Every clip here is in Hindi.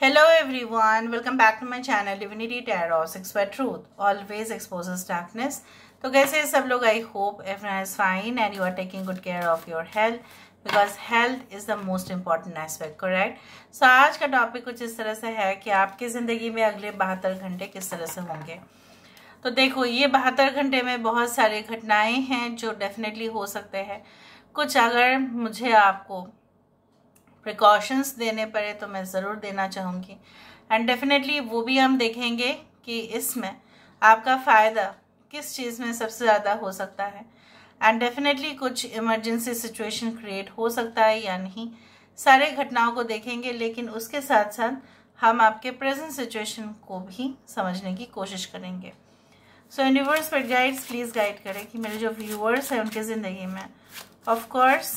Hello everyone, welcome back to my channel Divinity Tarot 6 by Truth always exposes darkness। तो कैसे सब लोग? I hope everyone is fine and you are taking good care of your health because health is the most important aspect, correct? So आज का टॉपिक कुछ इस तरह से है कि आपकी ज़िंदगी में अगले 72 घंटे किस तरह से होंगे। तो देखो, ये 72 घंटे में बहुत सारी घटनाएं हैं जो डेफिनेटली हो सकते हैं। कुछ अगर मुझे आपको प्रिकॉशंस देने पड़े तो मैं ज़रूर देना चाहूँगी एंड डेफिनेटली वो भी हम देखेंगे कि इसमें आपका फ़ायदा किस चीज़ में सबसे ज़्यादा हो सकता है एंड डेफिनेटली कुछ इमरजेंसी सिचुएशन क्रिएट हो सकता है या नहीं। सारे घटनाओं को देखेंगे, लेकिन उसके साथ साथ हम आपके प्रेजेंट सिचुएशन को भी समझने की कोशिश करेंगे। सो यूनिवर्स पर गाइड्स प्लीज़ गाइड करें कि मेरे जो व्यूअर्स हैं उनकी ज़िंदगी में ऑफ कोर्स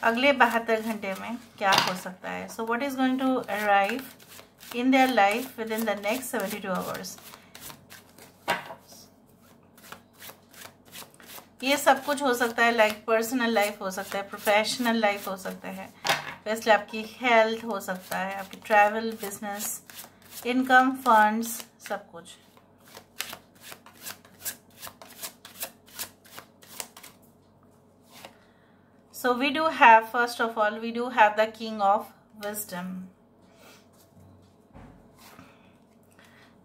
अगले 72 घंटे में क्या हो सकता है। So what is going to arrive in their life within the next 72 hours. ये सब कुछ हो सकता है, लाइक पर्सनल लाइफ हो सकता है, प्रोफेशनल लाइफ हो सकता है, वैसे आपकी हेल्थ हो सकता है, आपकी ट्रैवल, बिजनेस, इनकम, फंड्स, सब कुछ। So we do have, first of all, we do have the King of Wisdom.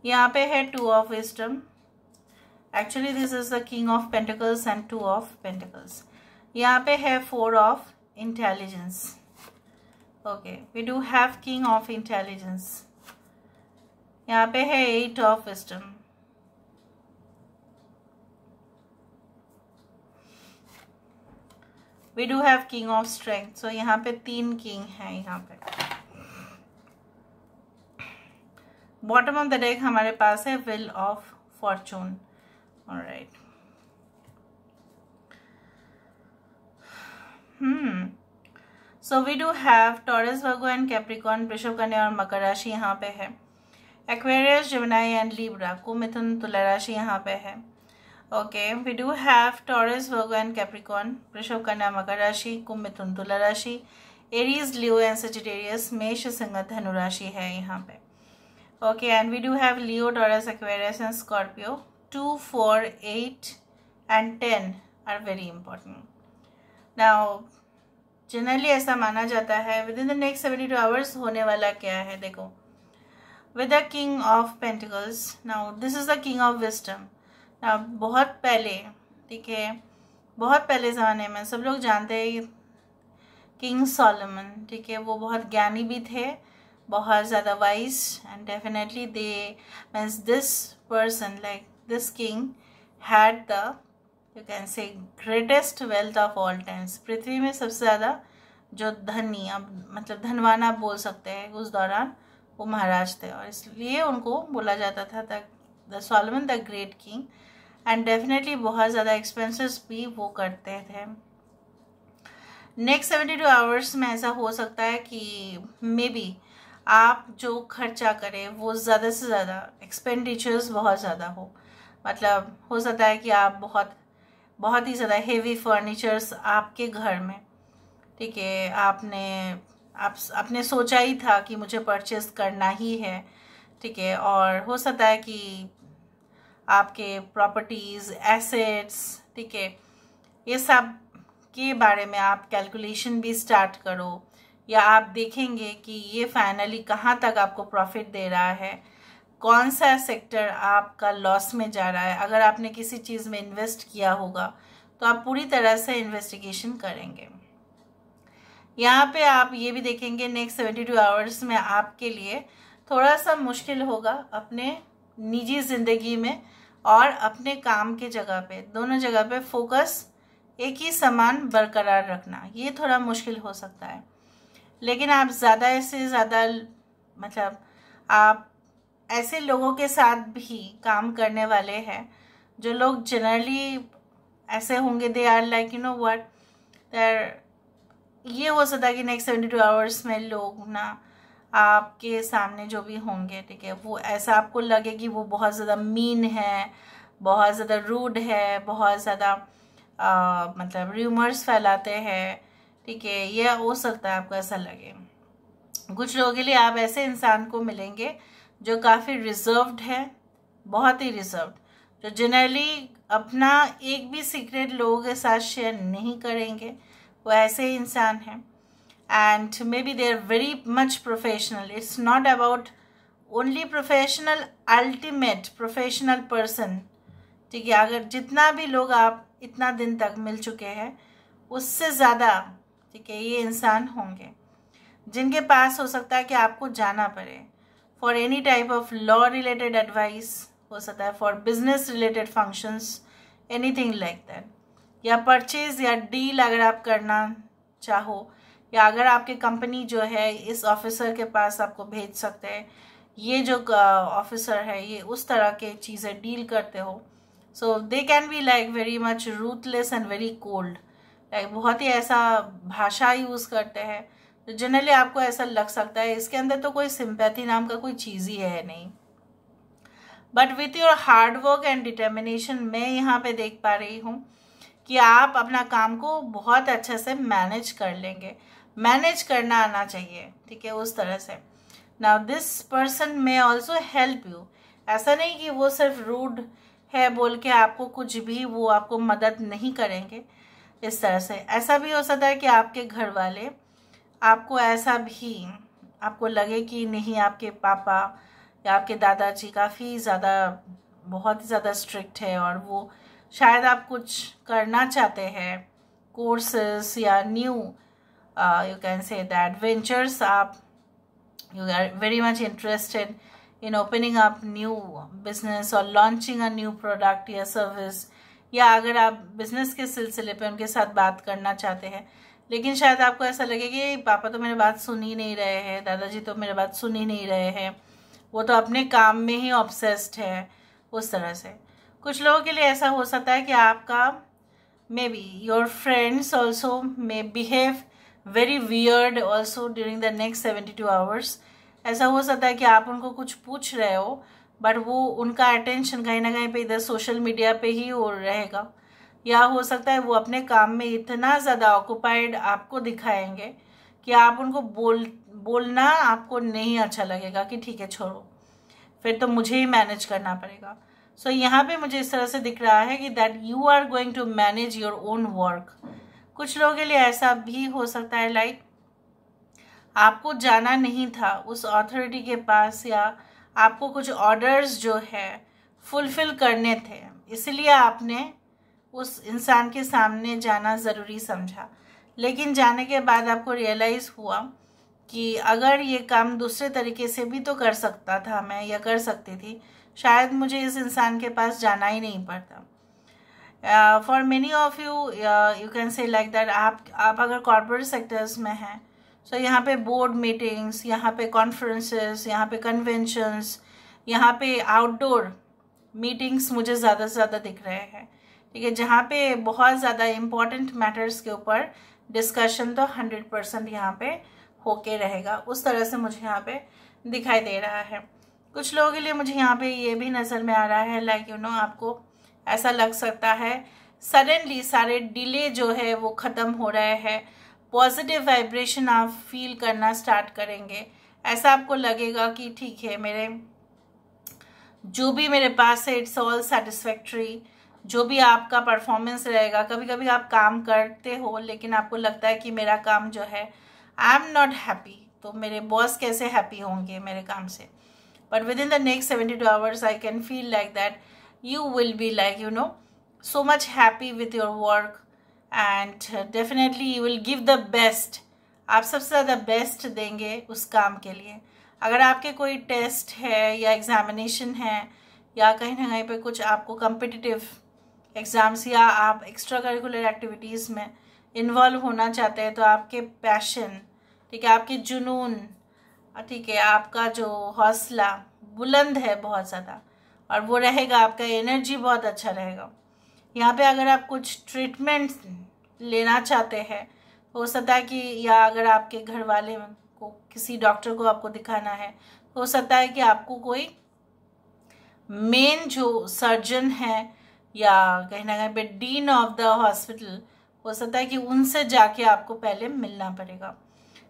यहाँ पे है Two of Wisdom. Actually, this is the King of Pentacles and Two of Pentacles. यहाँ पे है Four of Intelligence. Okay, we do have King of Intelligence. यहाँ पे है Eight of Wisdom. We do have King of Strength. So यहाँ पे 3 किंग हैं। यहाँ पे बॉटम ऑफ द डेक हमारे पास है Wheel of Fortune. Alright. So we do have Taurus, Virgo and Capricorn, वृषभ, कन्या और मकर राशि यहाँ पे है। Aquarius, Gemini and Libra, कुंभ, मिथुन, तुला राशि यहाँ पे है। Okay, we do have Taurus, Virgo and Capricorn, वृषभ, कन्या, मकर राशि, कुंभ, मिथुन, तुला राशि, एरीज, लियो एंड सजिटेरियस, मेष, सिंह, धनु राशि है यहाँ पे। Okay, and we do have Leo, Taurus, Aquarius and Scorpio. 2, 4, 8 and 10 are very important. Now, generally ऐसा माना जाता है within the next 72 hours होने वाला क्या है। देखो, with the King of Pentacles, now this is the King of Wisdom. बहुत पहले, ठीक है, बहुत पहले ज़माने में सब लोग जानते हैं किंग सोलोमन, ठीक है, वो बहुत ज्ञानी भी थे, बहुत ज़्यादा wise and definitely they means this person like this king had the you can say greatest wealth of all times. पृथ्वी में सबसे ज़्यादा जो धनी, अब मतलब धनवान आप बोल सकते हैं, उस दौरान वो महाराज थे और इसलिए उनको बोला जाता था the Solomon the great king and definitely बहुत ज़्यादा एक्सपेंसेस भी वो करते थे। नेक्स्ट 72 आवर्स में ऐसा हो सकता है कि मे बी आप जो खर्चा करें वो ज़्यादा से ज़्यादा एक्सपेंडिचर्स बहुत ज़्यादा हो, मतलब हो सकता है कि आप बहुत ही ज़्यादा हेवी फर्नीचर्स आपके घर में, ठीक है, आपने सोचा ही था कि मुझे परचेस करना ही है, ठीक है, और हो सकता है कि आपके प्रॉपर्टीज़, एसेट्स, ठीक है, ये सब के बारे में आप कैलकुलेशन भी स्टार्ट करो या आप देखेंगे कि ये फाइनली कहाँ तक आपको प्रॉफिट दे रहा है, कौन सा सेक्टर आपका लॉस में जा रहा है। अगर आपने किसी चीज़ में इन्वेस्ट किया होगा तो आप पूरी तरह से इन्वेस्टिगेशन करेंगे। यहाँ पे आप ये भी देखेंगे नेक्स्ट 72 आवर्स में आपके लिए थोड़ा सा मुश्किल होगा अपने निजी ज़िंदगी में और अपने काम के जगह पे, दोनों जगह पे फोकस एक ही समान बरकरार रखना, ये थोड़ा मुश्किल हो सकता है। लेकिन आप ज़्यादा से ज़्यादा मतलब आप ऐसे लोगों के साथ भी काम करने वाले हैं जो लोग जनरली ऐसे होंगे, they are like you know what there, ये हो सकता है कि नेक्स्ट 72 आवर्स में लोग ना आपके सामने जो भी होंगे, ठीक है, वो ऐसा आपको लगे कि वो बहुत ज़्यादा मीन है, बहुत ज़्यादा रूड है, बहुत ज़्यादा मतलब र्यूमर्स फैलाते हैं, ठीक है, ये हो सकता है आपको ऐसा लगे। कुछ लोगों के लिए आप ऐसे इंसान को मिलेंगे जो काफ़ी रिजर्व्ड है, बहुत ही रिजर्व्ड, जो जनरली अपना एक भी सीक्रेट लोगों के साथ शेयर नहीं करेंगे, वो ऐसे इंसान हैं. And maybe they are very much professional. It's not about only professional, ultimate professional person. ठीक है, अगर जितना भी लोग आप इतना दिन तक मिल चुके हैं उससे ज़्यादा, ठीक है, ये इंसान होंगे जिनके पास हो सकता है कि आपको जाना पड़े for any type of law related advice, हो सकता है for business related functions, anything like that, या परचेज या डील अगर आप करना चाहो, या अगर आपकी कंपनी जो है इस ऑफिसर के पास आपको भेज सकते हैं, ये जो ऑफिसर है ये उस तरह के चीज़ें डील करते हो. So they can be like very much ruthless and very cold, like बहुत ही ऐसा भाषा यूज़ करते हैं तो जनरली आपको ऐसा लग सकता है इसके अंदर तो कोई सिंपैथी नाम का कोई चीज़ ही है नहीं. But with your hard work and determination मैं यहाँ पे देख पा रही हूँ कि आप अपना काम को बहुत अच्छे से मैनेज कर लेंगे. मैनेज करना आना चाहिए, ठीक है, उस तरह से. Now this person may also help you. ऐसा नहीं कि वो सिर्फ रूड है बोल के आपको कुछ भी वो आपको मदद नहीं करेंगे इस तरह से. ऐसा भी हो सकता है कि आपके घर वाले आपको ऐसा भी आपको लगे कि नहीं, आपके पापा या आपके दादाजी काफ़ी ज़्यादा, बहुत ही ज़्यादा स्ट्रिक्ट है और वो शायद आप कुछ करना चाहते हैं, कोर्सेस या new you can say that ventures, आप you are very much interested in opening up new business or launching a new product या service, या अगर आप बिजनेस के सिलसिले पे उनके साथ बात करना चाहते हैं लेकिन शायद आपको ऐसा लगे कि पापा तो मेरी बात सुन ही नहीं रहे हैं, दादाजी तो मेरी बात सुन ही नहीं रहे हैं, वो तो अपने काम में ही ऑब्सेस्ड है, उस तरह से. कुछ लोगों के लिए ऐसा हो सकता है कि आपका may be your friends also may behave very weird also during the next 72 hours. ऐसा हो सकता है कि आप उनको कुछ पूछ रहे हो बट वो उनका अटेंशन कहीं ना कहीं पे इधर सोशल मीडिया पे ही हो रहेगा, या हो सकता है वो अपने काम में इतना ज़्यादा ऑक्यूपाइड आपको दिखाएंगे कि आप उनको बोलना आपको नहीं अच्छा लगेगा कि ठीक है छोड़ो, फिर तो मुझे ही मैनेज करना पड़ेगा. सो यहाँ पे मुझे इस तरह से दिख रहा है कि that you are going to manage your own work. कुछ लोगों के लिए ऐसा भी हो सकता है लाइक आपको जाना नहीं था उस अथॉरिटी के पास, या आपको कुछ ऑर्डर्स जो है फुलफिल करने थे, इसलिए आपने उस इंसान के सामने जाना ज़रूरी समझा. लेकिन जाने के बाद आपको रियलाइज़ हुआ कि अगर ये काम दूसरे तरीके से भी तो कर सकता था मैं, या कर सकती थी, शायद मुझे इस इंसान के पास जाना ही नहीं पड़ता. For many of you you can से लाइक दैट, आप अगर कॉर्पोरेट सेक्टर्स में हैं सो यहाँ पे बोर्ड मीटिंग्स, यहाँ पे कॉन्फ्रेंसेस, यहाँ पे कन्वेंशंस, यहाँ पे आउटडोर मीटिंग्स मुझे ज़्यादा से ज़्यादा दिख रहे हैं, ठीक है, जहाँ पे बहुत ज़्यादा इम्पॉर्टेंट मैटर्स के ऊपर डिस्कशन तो 100% यहाँ पे होके रहेगा. उस तरह से मुझे यहाँ पे दिखाई दे रहा है. कुछ लोगों के लिए मुझे यहाँ पे ये भी नज़र में आ रहा है लाइक यू नो आपको ऐसा लग सकता है सडनली सारे डिले जो है वो ख़त्म हो रहे हैं, पॉजिटिव वाइब्रेशन आप फील करना स्टार्ट करेंगे. ऐसा आपको लगेगा कि ठीक है, मेरे जो भी मेरे पास है इट्स ऑल सेटिस्फैक्ट्री. जो भी आपका परफॉर्मेंस रहेगा, कभी कभी आप काम करते हो लेकिन आपको लगता है कि मेरा काम जो है आई एम नॉट हैप्पी, तो मेरे बॉस कैसे हैप्पी होंगे मेरे काम से. But with in the next 72 hours I can feel like that you will be like you know so much happy with your work and definitely you will give the best. आप सबसे ज़्यादा बेस्ट देंगे उस काम के लिए. अगर आपके कोई टेस्ट है या एग्जामिनेशन है या कहीं ना कहीं पे कुछ आपको कम्पिटिटिव एग्ज़ाम्स या आप एक्स्ट्रा करिकुलर एक्टिविटीज़ में इन्वॉल्व होना चाहते हैं तो आपके पैशन, ठीक है, आपके जुनून, ठीक है, आपका जो हौसला बुलंद है बहुत ज़्यादा और वो रहेगा, आपका एनर्जी बहुत अच्छा रहेगा. यहाँ पे अगर आप कुछ ट्रीटमेंट लेना चाहते हैं तो हो सकता है कि, या अगर आपके घर वाले को किसी डॉक्टर को आपको दिखाना है तो हो सकता है कि आपको कोई मेन जो सर्जन है या कहीं ना कहीं पे डीन ऑफ द हॉस्पिटल हो सकता है कि उनसे जाके आपको पहले मिलना पड़ेगा.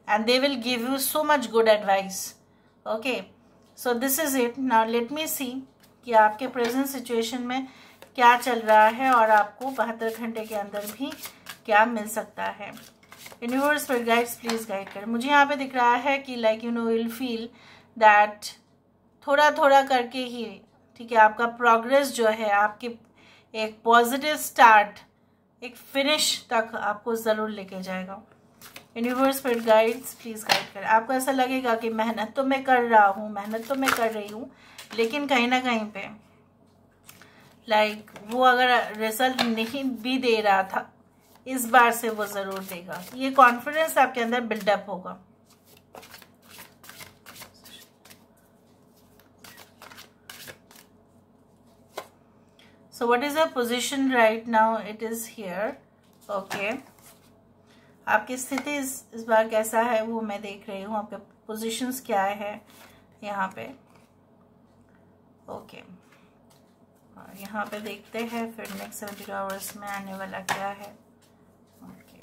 and they will give you so much good advice. Okay, so this is it. Now let me see कि आपके प्रेजेंट सिचुएशन में क्या चल रहा है और आपको 72 घंटे के अंदर भी क्या मिल सकता है. यूनिवर्स पर गाइड्स प्लीज गाइड कर. मुझे यहाँ पे दिख रहा है कि लाइक विल फील दैट थोड़ा थोड़ा करके ही, ठीक है, आपका प्रोग्रेस जो है, आपके एक पॉजिटिव स्टार्ट एक फिनिश तक आपको ज़रूर लेके जाएगा. यूनिवर्स पर गाइड्स प्लीज़ गाइड कर. आपको ऐसा लगेगा कि मेहनत तो मैं कर रहा हूँ, मेहनत तो मैं कर रही हूँ, लेकिन कहीं ना कहीं पे लाइक वो अगर रिजल्ट नहीं भी दे रहा था, इस बार से वो ज़रूर देगा. ये कॉन्फिडेंस आपके अंदर बिल्डअप होगा. So what is the position right now? It is here. Okay. आपकी स्थिति इस बार कैसा है वो मैं देख रही हूँ. आपके पोजीशंस क्या है यहाँ पे. ओके, और यहाँ पे देखते हैं फिर नेक्स्ट 72 आवर्स में आने वाला क्या है. ओके,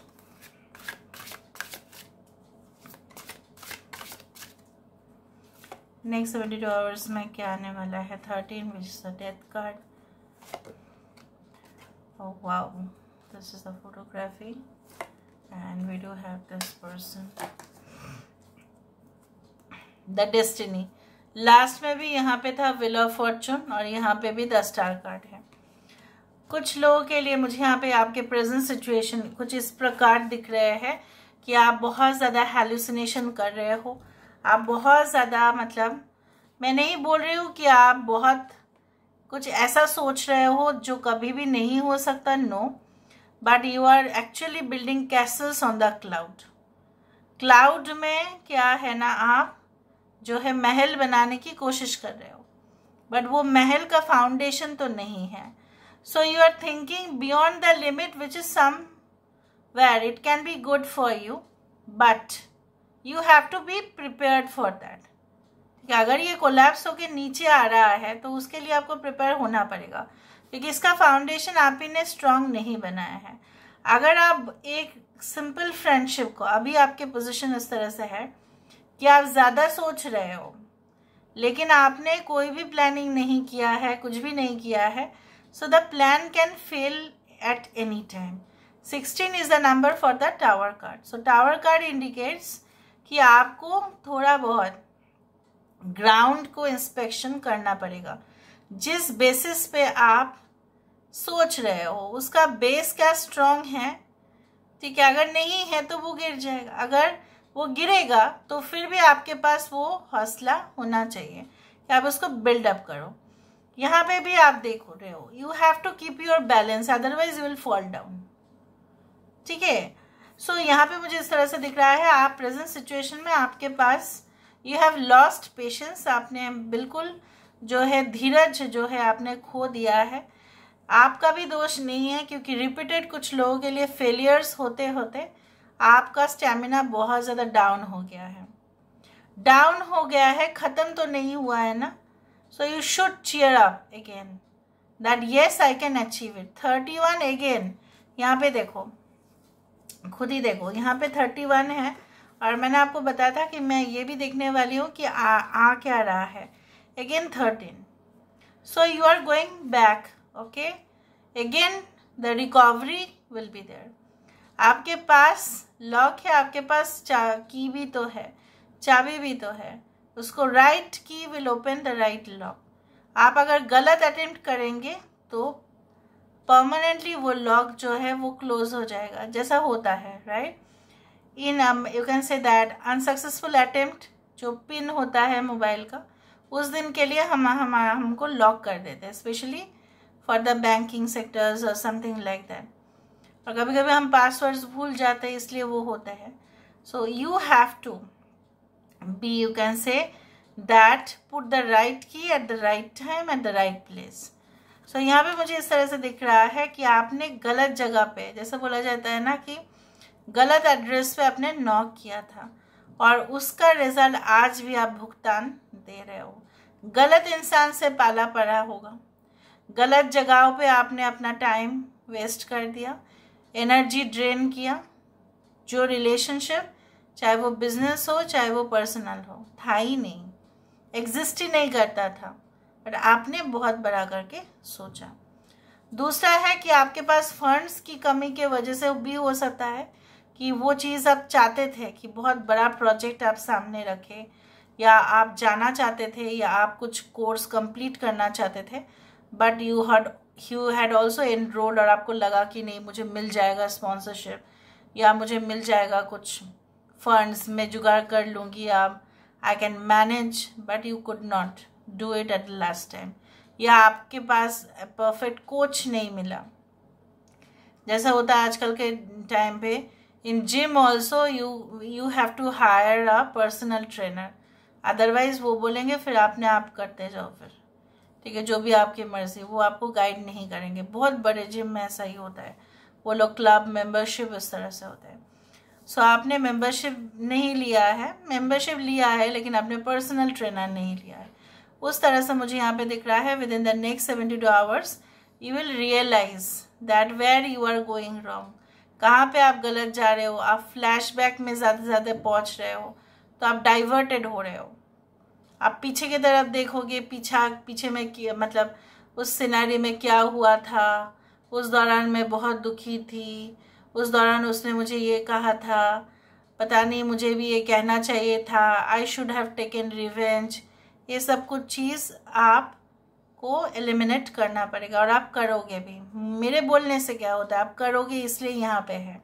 नेक्स्ट 72 आवर्स में क्या आने वाला है. 13 which is the death card. Oh wow, this is the photography. And we do have this person, the destiny. Last में भी यहाँ पे था व्हील ऑफ फॉर्चून और यहाँ पे भी द स्टार कार्ड है. कुछ लोगों के लिए मुझे यहाँ पे आपके प्रेजेंट सिचुएशन कुछ इस प्रकार दिख रहे हैं कि आप बहुत ज़्यादा हेलुसिनेशन कर रहे हो. आप बहुत ज़्यादा, मतलब मैं नहीं बोल रही हूँ कि आप बहुत कुछ ऐसा सोच रहे हो जो कभी भी नहीं हो सकता, no, but you are actually building castles on the cloud. Cloud में क्या है ना, आप जो है महल बनाने की कोशिश कर रहे हो, बट वो महल का फाउंडेशन तो नहीं है. So you are thinking beyond the limit which is somewhere it can be good for you, but you have to be prepared for that. अगर ये कोलैप्स होके नीचे आ रहा है तो उसके लिए आपको प्रिपेयर होना पड़ेगा, क्योंकि इसका फाउंडेशन आप ही ने स्ट्रांग नहीं बनाया है. अगर आप एक सिंपल फ्रेंडशिप को, अभी आपके पोजीशन इस तरह से है कि आप ज़्यादा सोच रहे हो लेकिन आपने कोई भी प्लानिंग नहीं किया है, कुछ भी नहीं किया है, so the plan can fail at any time. 16 is the number for the tower card. So tower card indicates कि आपको थोड़ा बहुत ग्राउंड को इंस्पेक्शन करना पड़ेगा. जिस बेसिस पे आप सोच रहे हो उसका बेस क्या स्ट्रांग है, ठीक है. अगर नहीं है तो वो गिर जाएगा. अगर वो गिरेगा तो फिर भी आपके पास वो हौसला होना चाहिए कि आप उसको बिल्डअप करो. यहाँ पे भी आप देख रहे हो, you have to keep your balance, otherwise you will fall down. ठीक है. सो यहाँ पे मुझे इस तरह से दिख रहा है आप प्रेजेंट सिचुएशन में आपके पास यू हैव लॉस्ट पेशेंस. आपने बिल्कुल जो है धीरज जो है आपने खो दिया है. आपका भी दोष नहीं है, क्योंकि रिपीटेड कुछ लोगों के लिए फेलियर्स होते होते आपका स्टेमिना बहुत ज़्यादा डाउन हो गया है. डाउन हो गया है, ख़त्म तो नहीं हुआ है ना. So you should cheer up again that yes I can achieve it. 31 again, यहाँ पे देखो, खुद ही देखो, यहाँ पे 31 है और मैंने आपको बताया था कि मैं ये भी देखने वाली हूँ कि आ क्या रहा है. Again 13. So you are going back. Okay, again the recovery will be there. आपके पास लॉक है, आपके पास की भी तो है, चाबी भी तो है. उसको राइट की will open the right lock. आप अगर गलत अटेम्प्ट करेंगे तो परमानेंटली वो लॉक जो है वो क्लोज हो जाएगा, जैसा होता है, right. In you can say that unsuccessful attempt जो पिन होता है मोबाइल का, उस दिन के लिए हमको लॉक कर देते हैं, specially for the banking sectors और समथिंग लाइक दैट. और कभी कभी हम पासवर्ड्स भूल जाते हैं, इसलिए वो होता है. So you have to be, you can say that put the right key at the right time at the right place. So यहाँ पे मुझे इस तरह से दिख रहा है कि आपने गलत जगह पे, जैसे बोला जाता है ना कि गलत एड्रेस पे आपने नॉक किया था और उसका रिजल्ट आज भी आप भुगतान दे रहे हो. गलत इंसान से पाला पड़ा होगा, गलत जगहों पे आपने अपना टाइम वेस्ट कर दिया, एनर्जी ड्रेन किया. जो रिलेशनशिप चाहे वो बिजनेस हो चाहे वो पर्सनल हो, था ही नहीं, एग्जिस्ट ही नहीं करता था, बट आपने बहुत बड़ा करके सोचा। दूसरा है कि आपके पास फंड्स की कमी के वजह से भी हो सकता है कि वो चीज़ आप चाहते थे कि बहुत बड़ा प्रोजेक्ट आप सामने रखे, या आप जाना चाहते थे, या आप कुछ कोर्स कंप्लीट करना चाहते थे, but you had also enrolled और आपको लगा कि नहीं मुझे मिल जाएगा स्पॉन्सरशिप, या मुझे मिल जाएगा कुछ फंड्स, मैं जुगाड़ कर लूँगी, आप I can manage, but you could not do it at the last time, या आपके पास परफेक्ट कोच नहीं मिला। जैसा होता है आजकल के टाइम पे, in gym also you have to hire a personal trainer, otherwise वो बोलेंगे फिर आपने आप करते जाओ, फिर ठीक है जो भी आपकी मर्जी, वो आपको गाइड नहीं करेंगे। बहुत बड़े जिम में ऐसा ही होता है, वो लोग क्लब मेंबरशिप इस तरह से होता है। सो आपने मेंबरशिप नहीं लिया है, मेंबरशिप लिया है लेकिन आपने पर्सनल ट्रेनर नहीं लिया है। उस तरह से मुझे यहाँ पे दिख रहा है within the next 72 hours you will realise that where you are going wrong, कहाँ पे आप गलत जा रहे हो, आप फ्लैशबैक में ज़्यादा से ज़्यादा पहुँच रहे हो, तो आप डाइवर्टेड हो रहे हो। आप पीछे की तरफ देखोगे, पीछे में मतलब उस सिनेरियो में क्या हुआ था, उस दौरान मैं बहुत दुखी थी, उस दौरान उसने मुझे ये कहा था, पता नहीं मुझे भी ये कहना चाहिए था, I should have taken revenge. ये सब कुछ चीज़ आपको एलिमिनेट करना पड़ेगा, और आप करोगे भी। मेरे बोलने से क्या होता है, आप करोगे, इसलिए यहाँ पे है।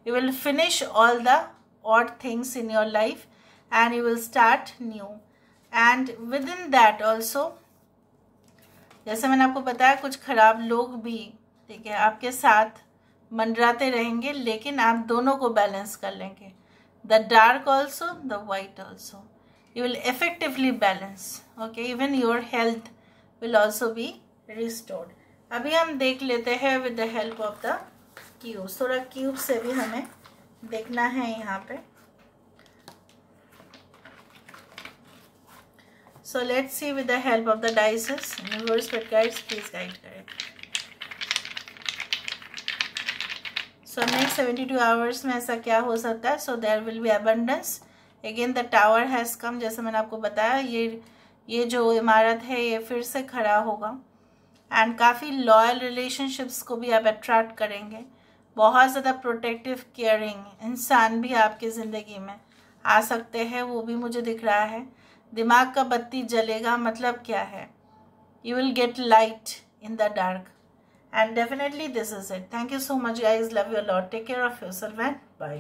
You will finish all the odd things in your life and you will start new, and with in that also, जैसे मैंने आपको बताया, कुछ खराब लोग भी ठीक है आपके साथ मंडराते रहेंगे, लेकिन आप दोनों को बैलेंस कर लेंगे, the dark also the white also, you will effectively balance, okay, even your health will also be restored। अभी हम देख लेते हैं with the help of the cubes, थोड़ा क्यूब से भी हमें देखना है यहाँ पे। So let's see with the help of the dices, universe but guides please guide करें। So next 72 hours में ऐसा क्या हो सकता है? So there will be abundance, again the tower has come, जैसे मैंने आपको बताया, ये जो इमारत है ये फिर से खड़ा होगा, एंड काफ़ी लॉयल रिलेशनशिप्स को भी आप अट्रैक्ट करेंगे। बहुत ज़्यादा प्रोटेक्टिव केयरिंग इंसान भी आपकी ज़िंदगी में आ सकते हैं, वो भी मुझे दिख रहा है। दिमाग का बत्ती जलेगा, मतलब क्या है, you will get light in the dark, and definitely this is it. Thank you so much guys, love you lot, take care of yourself and bye.